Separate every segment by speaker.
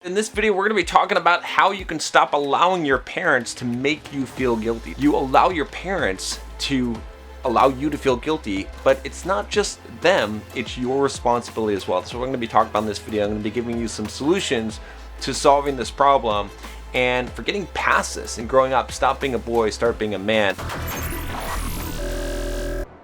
Speaker 1: In this video, we're going to be talking about how you can stop allowing your parents to make you feel guilty. You allow your parents to allow you to feel guilty, but it's not just them, it's your responsibility as well. So we're going to be talking about in this video. I'm going to be giving you some solutions to solving this problem and for getting past this and growing up. Stop being a boy, start being a man.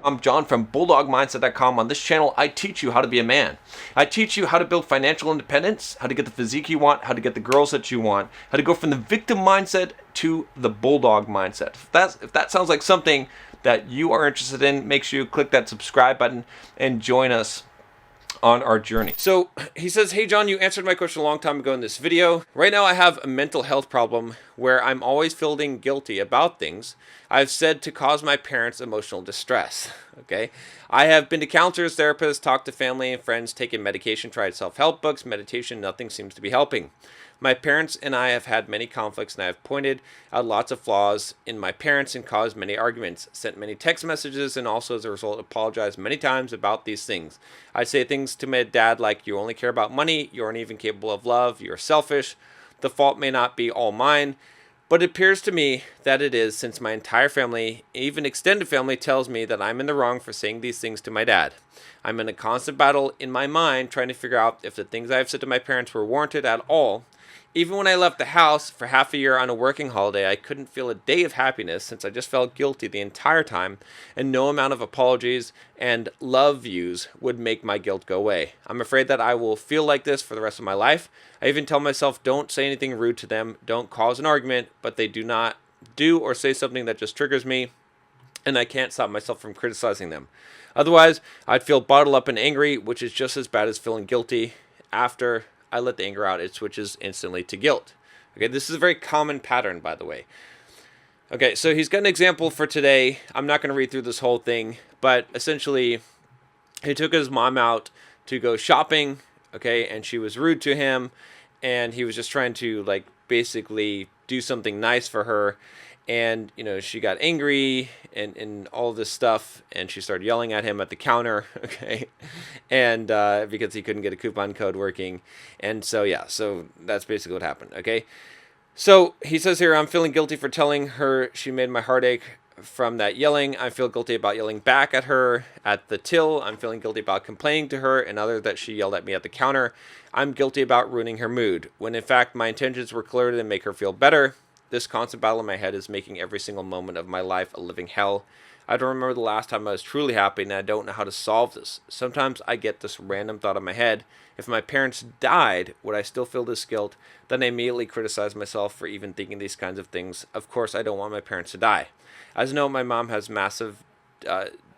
Speaker 1: I'm John from BulldogMindset.com. On this channel, I teach you how to be a man. I teach you how to build financial independence, how to get the physique you want, how to get the girls that you want, how to go from the victim mindset to the bulldog mindset. If that sounds like something that you are interested in, make sure you click that subscribe button and join us on our journey. So he says, hey John, you answered my question a long time ago in this video. Right now I have a mental health problem where I'm always feeling guilty about things I've said to cause my parents emotional distress. Okay. I have been to counselors, therapists, talked to family and friends, taken medication, tried self-help books, meditation, nothing seems to be helping. My parents and I have had many conflicts and I have pointed out lots of flaws in my parents and caused many arguments, sent many text messages, and also as a result apologized many times about these things. I say things to my dad like, you only care about money, you aren't even capable of love, you're selfish, the fault may not be all mine, but it appears to me that it is, since my entire family, even extended family, tells me that I'm in the wrong for saying these things to my dad. I'm in a constant battle in my mind trying to figure out if the things I have said to my parents were warranted at all. Even when I left the house for half a year on a working holiday, I couldn't feel a day of happiness since I just felt guilty the entire time, and no amount of apologies and love views would make my guilt go away. I'm afraid that I will feel like this for the rest of my life. I even tell myself don't say anything rude to them, don't cause an argument, but they do not do or say something that just triggers me, and I can't stop myself from criticizing them. Otherwise, I'd feel bottled up and angry, which is just as bad as feeling guilty. After I let the anger out, it switches instantly to guilt. Okay, this is a very common pattern, by the way. Okay, so he's got an example for today. I'm not going to read through this whole thing, but essentially, he took his mom out to go shopping, okay, and she was rude to him, and he was just trying to, like, basically do something nice for her, and, you know, she got angry and all this stuff, and she started yelling at him at the counter, okay, and because he couldn't get a coupon code working, and so, yeah, so that's basically what happened, okay? So he says here, I'm feeling guilty for telling her she made my heart ache from that yelling. I feel guilty about yelling back at her at the till. I'm feeling guilty about complaining to her and other that she yelled at me at the counter. I'm guilty about ruining her mood, when in fact my intentions were clear to make her feel better. This constant battle in my head is making every single moment of my life a living hell. I don't remember the last time I was truly happy, and I don't know how to solve this. Sometimes I get this random thought in my head. If my parents died, would I still feel this guilt? Then I immediately criticize myself for even thinking these kinds of things. Of course, I don't want my parents to die. As you know, my mom has massive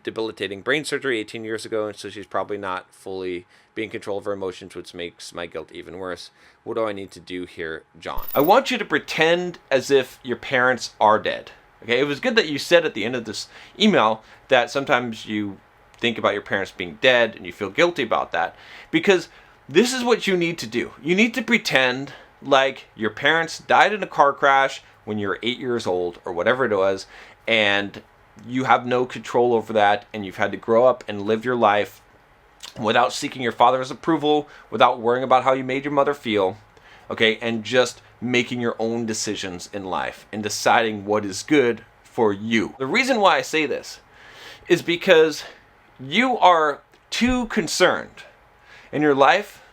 Speaker 1: debilitating brain surgery 18 years ago, and so she's probably not fully being in control of her emotions, which makes my guilt even worse. What do I need to do here, John? I want you to pretend as if your parents are dead. Okay, it was good that you said at the end of this email that sometimes you think about your parents being dead and you feel guilty about that, because this is what you need to do. You need to pretend like your parents died in a car crash when you were 8 years old or whatever it was, and you have no control over that, and you've had to grow up and live your life without seeking your father's approval, without worrying about how you made your mother feel, okay, and just making your own decisions in life and deciding what is good for you. The reason why I say this is because you are too concerned in your life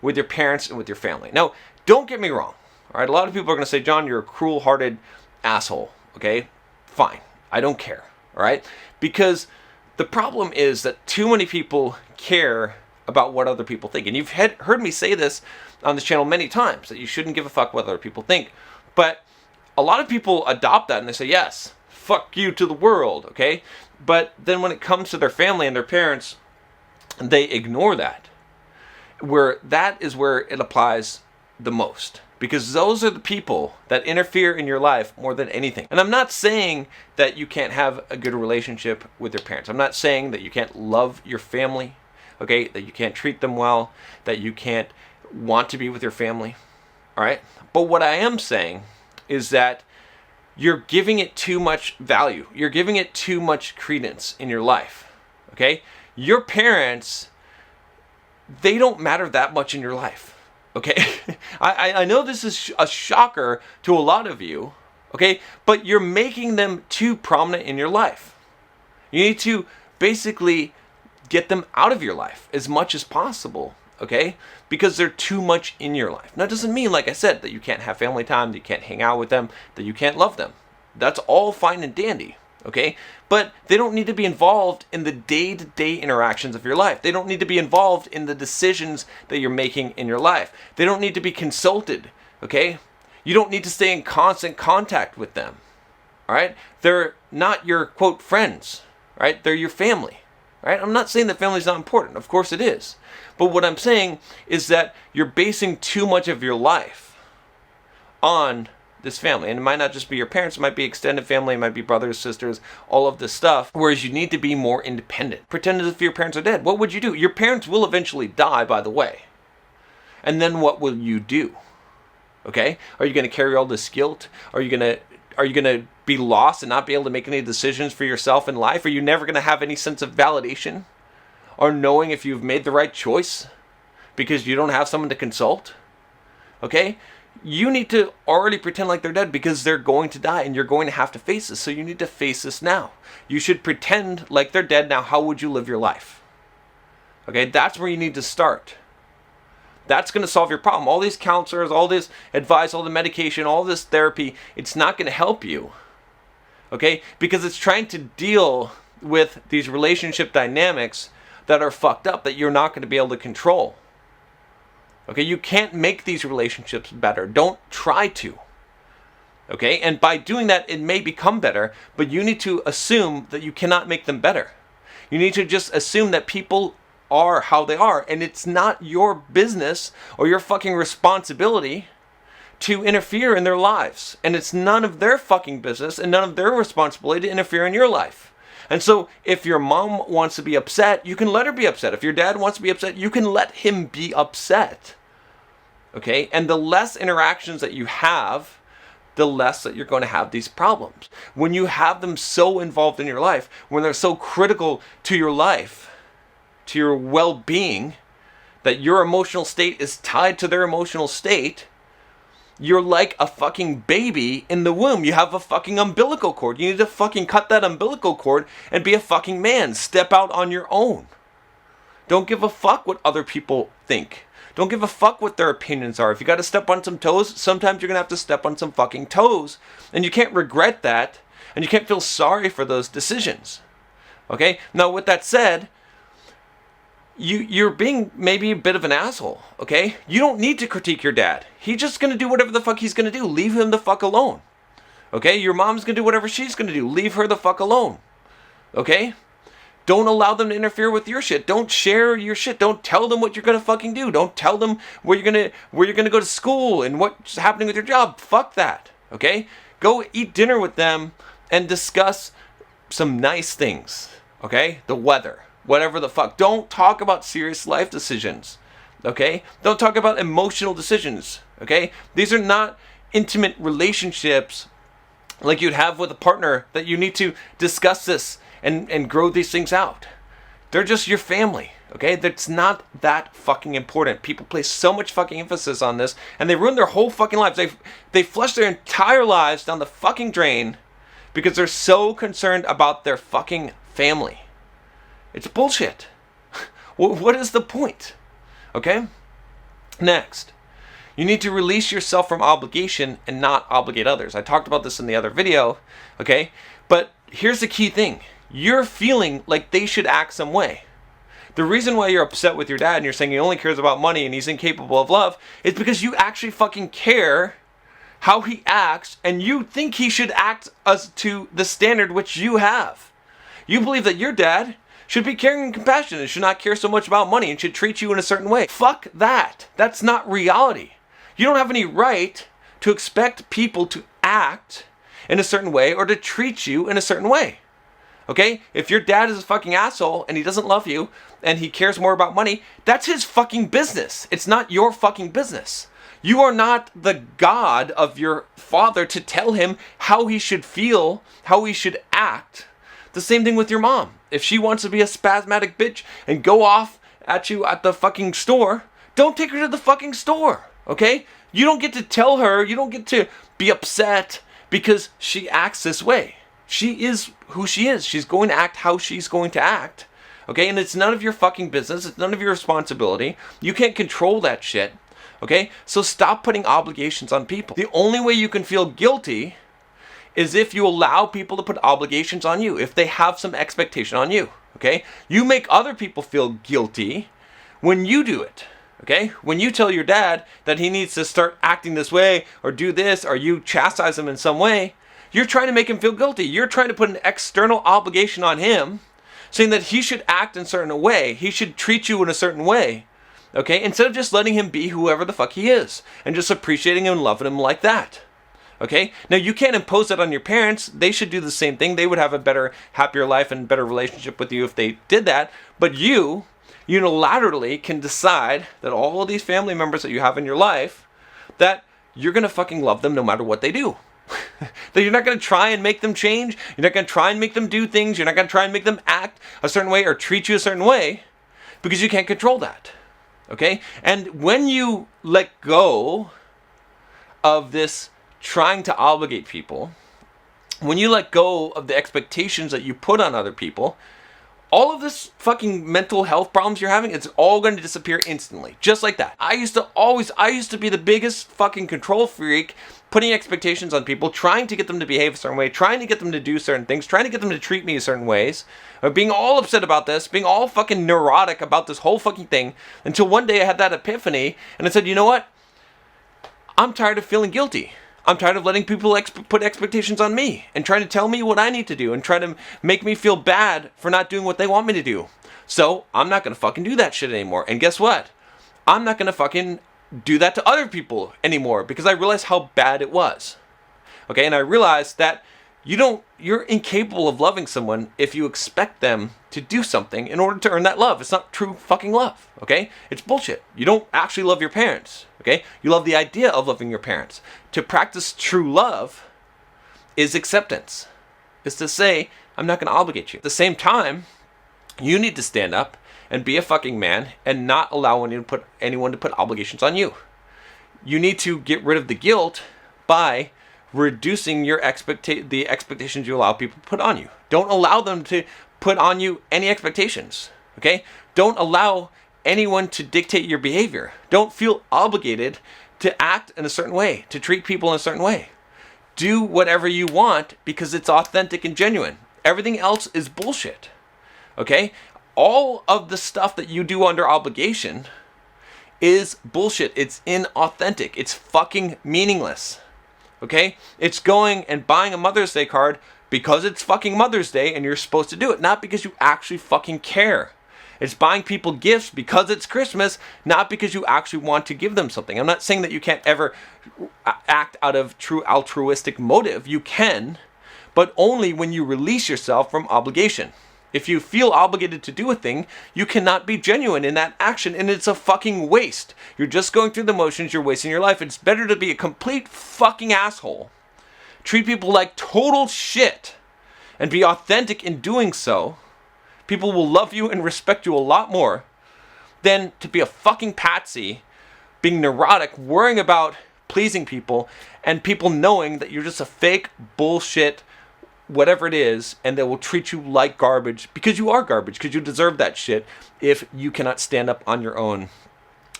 Speaker 1: with your parents and with your family. Now, don't get me wrong, all right? A lot of people are going to say, John, you're a cruel-hearted asshole, okay? Fine, I don't care, all right? Because the problem is that too many people care about what other people think. And you've heard me say this on this channel many times, that you shouldn't give a fuck what other people think. But a lot of people adopt that and they say, yes, fuck you to the world, okay? But then when it comes to their family and their parents, they ignore that. That is where it applies the most. Because those are the people that interfere in your life more than anything. And I'm not saying that you can't have a good relationship with your parents. I'm not saying that you can't love your family, okay? That you can't treat them well, that you can't want to be with your family, all right? But what I am saying is that you're giving it too much value. You're giving it too much credence in your life, okay? Your parents, they don't matter that much in your life, okay? I know this is a shocker to a lot of you, okay? But you're making them too prominent in your life. You need to basically get them out of your life as much as possible, okay? Because they're too much in your life. Now, it doesn't mean, like I said, that you can't have family time, that you can't hang out with them, that you can't love them. That's all fine and dandy, okay? But they don't need to be involved in the day-to-day interactions of your life. They don't need to be involved in the decisions that you're making in your life. They don't need to be consulted, okay? You don't need to stay in constant contact with them, all right? They're not your, quote, friends, right? They're your family, right? I'm not saying that family's not important. Of course it is. But what I'm saying is that you're basing too much of your life on this family. And it might not just be your parents, it might be extended family, it might be brothers, sisters, all of this stuff. Whereas you need to be more independent. Pretend as if your parents are dead. What would you do? Your parents will eventually die, by the way. And then what will you do? Okay? Are you going to carry all this guilt? Are you going to be lost and not be able to make any decisions for yourself in life? Are you never going to have any sense of validation or knowing if you've made the right choice because you don't have someone to consult? Okay? You need to already pretend like they're dead because they're going to die and you're going to have to face this. So you need to face this now. You should pretend like they're dead now. How would you live your life? Okay, that's where you need to start. That's going to solve your problem. All these counselors, all this advice, all the medication, all this therapy, it's not going to help you. Okay, because it's trying to deal with these relationship dynamics that are fucked up that you're not going to be able to control. Okay, you can't make these relationships better. Don't try to. Okay, and by doing that, it may become better, but you need to assume that you cannot make them better. You need to just assume that people are how they are, and it's not your business or your fucking responsibility to interfere in their lives. And it's none of their fucking business and none of their responsibility to interfere in your life. And so if your mom wants to be upset, you can let her be upset. If your dad wants to be upset, you can let him be upset. Okay? And the less interactions that you have, the less that you're going to have these problems. When you have them so involved in your life, when they're so critical to your life, to your well-being, that your emotional state is tied to their emotional state, you're like a fucking baby in the womb. You have a fucking umbilical cord. You need to fucking cut that umbilical cord and be a fucking man. Step out on your own. Don't give a fuck what other people think. Don't give a fuck what their opinions are. If you got to step on some toes, sometimes you're going to have to step on some fucking toes. And you can't regret that. And you can't feel sorry for those decisions. Okay? Now, with that said, you're being maybe a bit of an asshole, okay? You don't need to critique your dad. He's just going to do whatever the fuck he's going to do. Leave him the fuck alone, okay? Your mom's going to do whatever she's going to do. Leave her the fuck alone, okay? Don't allow them to interfere with your shit. Don't share your shit. Don't tell them what you're going to fucking do. Don't tell them where you're going to go to school and what's happening with your job. Fuck that, okay? Go eat dinner with them and discuss some nice things, okay? The weather. Whatever the fuck. Don't talk about serious life decisions. Okay? Don't talk about emotional decisions. Okay? These are not intimate relationships like you'd have with a partner that you need to discuss this and grow these things out. They're just your family. Okay? That's not that fucking important. People place so much fucking emphasis on this and they ruin their whole fucking lives. They flush their entire lives down the fucking drain because they're so concerned about their fucking family. It's bullshit. What is the point? Okay? Next, you need to release yourself from obligation and not obligate others. I talked about this in the other video, okay? But here's the key thing. You're feeling like they should act some way. The reason why you're upset with your dad and you're saying he only cares about money and he's incapable of love is because you actually fucking care how he acts and you think he should act as to the standard which you have. You believe that your dad should be caring and compassionate and should not care so much about money and should treat you in a certain way. Fuck that. That's not reality. You don't have any right to expect people to act in a certain way or to treat you in a certain way. Okay? If your dad is a fucking asshole and he doesn't love you and he cares more about money, that's his fucking business. It's not your fucking business. You are not the God of your father to tell him how he should feel, how he should act. The same thing with your mom. If she wants to be a spasmodic bitch and go off at you at the fucking store, don't take her to the fucking store, Okay? You don't get to tell her, you don't get to be upset because she acts this way. She is who she is. She's going to act how she's going to act. Okay? And it's none of your fucking business. It's none of your responsibility. You can't control that shit. Okay? So stop putting obligations on people. The only way you can feel guilty is if you allow people to put obligations on you, if they have some expectation on you. Okay? You make other people feel guilty when you do it. Okay? When you tell your dad that he needs to start acting this way or do this, or you chastise him in some way, you're trying to make him feel guilty. You're trying to put an external obligation on him, saying that he should act in a certain way. He should treat you in a certain way. Okay? Instead of just letting him be whoever the fuck he is and just appreciating him and loving him like that. Okay? Now, you can't impose that on your parents. They should do the same thing. They would have a better, happier life and better relationship with you if they did that. But you unilaterally can decide that all of these family members that you have in your life, that you're going to fucking love them no matter what they do. That you're not going to try and make them change. You're not going to try and make them do things. You're not going to try and make them act a certain way or treat you a certain way because you can't control that. Okay? And when you let go of this trying to obligate people, when you let go of the expectations that you put on other people, all of this fucking mental health problems you're having, it's all going to disappear instantly. Just like that. I used to be the biggest fucking control freak, putting expectations on people, trying to get them to behave a certain way, trying to get them to do certain things, trying to get them to treat me a certain ways, or being all upset about this, being all fucking neurotic about this whole fucking thing, until one day I had that epiphany, and I said, you know what? I'm tired of feeling guilty. I'm tired of letting people put expectations on me and trying to tell me what I need to do and try to make me feel bad for not doing what they want me to do. So I'm not going to fucking do that shit anymore. And guess what? I'm not going to fucking do that to other people anymore because I realized how bad it was. Okay, and I realized that you're incapable of loving someone if you expect them to do something in order to earn that love. It's not true fucking love, okay? It's bullshit. You don't actually love your parents, okay? You love the idea of loving your parents. To practice true love is acceptance. It's to say, I'm not going to obligate you. At the same time, you need to stand up and be a fucking man and not allow anyone to put obligations on you. You need to get rid of the guilt by reducing the expectations you allow people to put on you. Don't allow them to put on you any expectations, okay? Don't allow anyone to dictate your behavior. Don't feel obligated to act in a certain way, to treat people in a certain way. Do whatever you want because it's authentic and genuine. Everything else is bullshit, okay? All of the stuff that you do under obligation is bullshit. It's inauthentic. It's fucking meaningless. Okay? It's going and buying a Mother's Day card because it's fucking Mother's Day and you're supposed to do it, not because you actually fucking care. It's buying people gifts because it's Christmas, not because you actually want to give them something. I'm not saying that you can't ever act out of true altruistic motive. You can, but only when you release yourself from obligation. If you feel obligated to do a thing, you cannot be genuine in that action, and it's a fucking waste. You're just going through the motions, you're wasting your life. It's better to be a complete fucking asshole. Treat people like total shit, and be authentic in doing so. People will love you and respect you a lot more than to be a fucking patsy, being neurotic, worrying about pleasing people, and people knowing that you're just a fake bullshit whatever it is, and they will treat you like garbage because you are garbage, because you deserve that shit if you cannot stand up on your own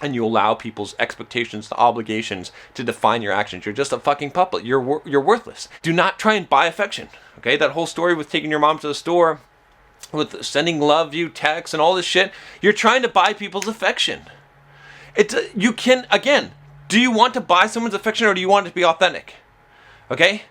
Speaker 1: and you allow people's expectations, the obligations to define your actions. You're just a fucking puppet. You're worthless. Do not try and buy affection, okay? That whole story with taking your mom to the store, with sending love you texts and all this shit, you're trying to buy people's affection. You can, again, do you want to buy someone's affection or do you want it to be authentic? Okay?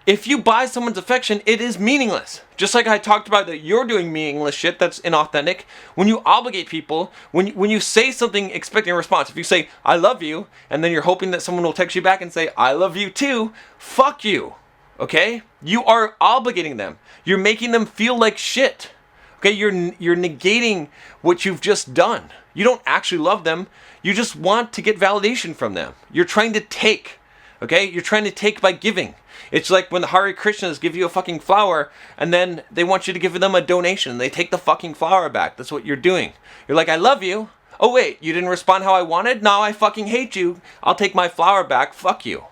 Speaker 1: If you buy someone's affection, it is meaningless. Just like I talked about that you're doing meaningless shit that's inauthentic. When you obligate people, when you say something expecting a response, if you say, I love you, and then you're hoping that someone will text you back and say, I love you too, fuck you. Okay? You are obligating them. You're making them feel like shit. Okay? You're negating what you've just done. You don't actually love them. You just want to get validation from them. You're trying to take. Okay? You're trying to take by giving. It's like when the Hare Krishnas give you a fucking flower and then they want you to give them a donation. They take the fucking flower back. That's what you're doing. You're like, I love you. Oh wait, you didn't respond how I wanted? Now I fucking hate you. I'll take my flower back. Fuck you.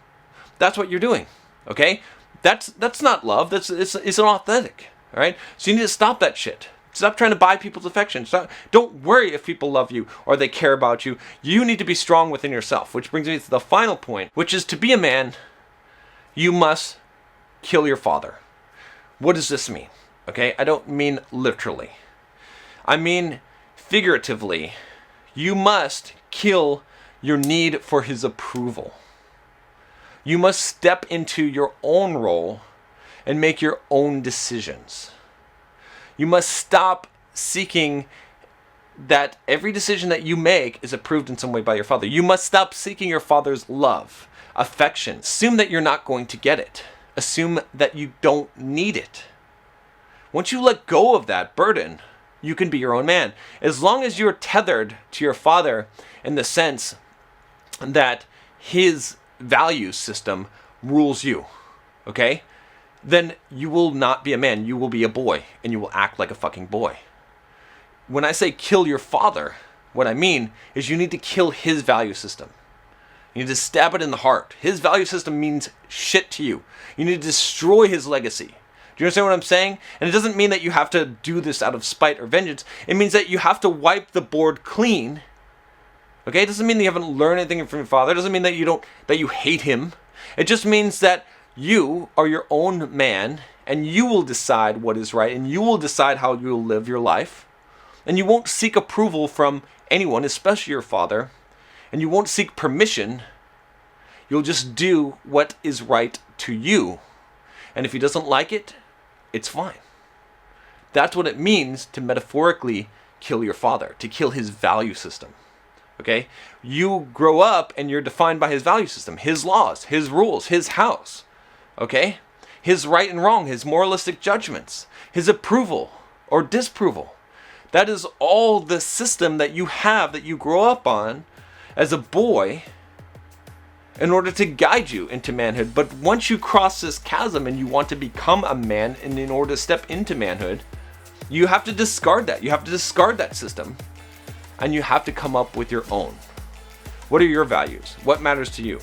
Speaker 1: That's what you're doing. Okay? That's not love. It's inauthentic. All right? So you need to stop that shit. Stop trying to buy people's affection. Don't worry if people love you or they care about you. You need to be strong within yourself, which brings me to the final point, which is to be a man, you must kill your father. What does this mean? Okay? I don't mean literally. I mean figuratively. You must kill your need for his approval. You must step into your own role and make your own decisions. You must stop seeking that every decision that you make is approved in some way by your father. You must stop seeking your father's love, affection. Assume that you're not going to get it. Assume that you don't need it. Once you let go of that burden, you can be your own man. As long as you're tethered to your father in the sense that his value system rules you, okay? Then you will not be a man. You will be a boy, and you will act like a fucking boy. When I say kill your father, what I mean is you need to kill his value system. You need to stab it in the heart. His value system means shit to you. You need to destroy his legacy. Do you understand what I'm saying? And it doesn't mean that you have to do this out of spite or vengeance. It means that you have to wipe the board clean. Okay? It doesn't mean that you haven't learned anything from your father. It doesn't mean that you hate him. It just means that you are your own man, and you will decide what is right, and you will decide how you will live your life. And you won't seek approval from anyone, especially your father. And you won't seek permission. You'll just do what is right to you. And if he doesn't like it, it's fine. That's what it means to metaphorically kill your father, to kill his value system. Okay? You grow up and you're defined by his value system, his laws, his rules, his house. Okay? His right and wrong, his moralistic judgments, his approval or disapproval. That is all the system that you have, that you grow up on as a boy, in order to guide you into manhood. But once you cross this chasm and you want to become a man, and in order to step into manhood, you have to discard that. You have to discard that system, and you have to come up with your own. What are your values? What matters to you?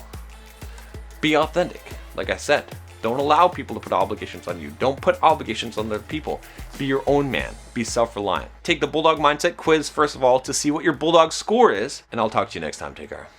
Speaker 1: Be authentic. Like I said, don't allow people to put obligations on you. Don't put obligations on other people. Be your own man. Be self-reliant. Take the Bulldog Mindset quiz, first of all, to see what your Bulldog score is, and I'll talk to you next time. Take care.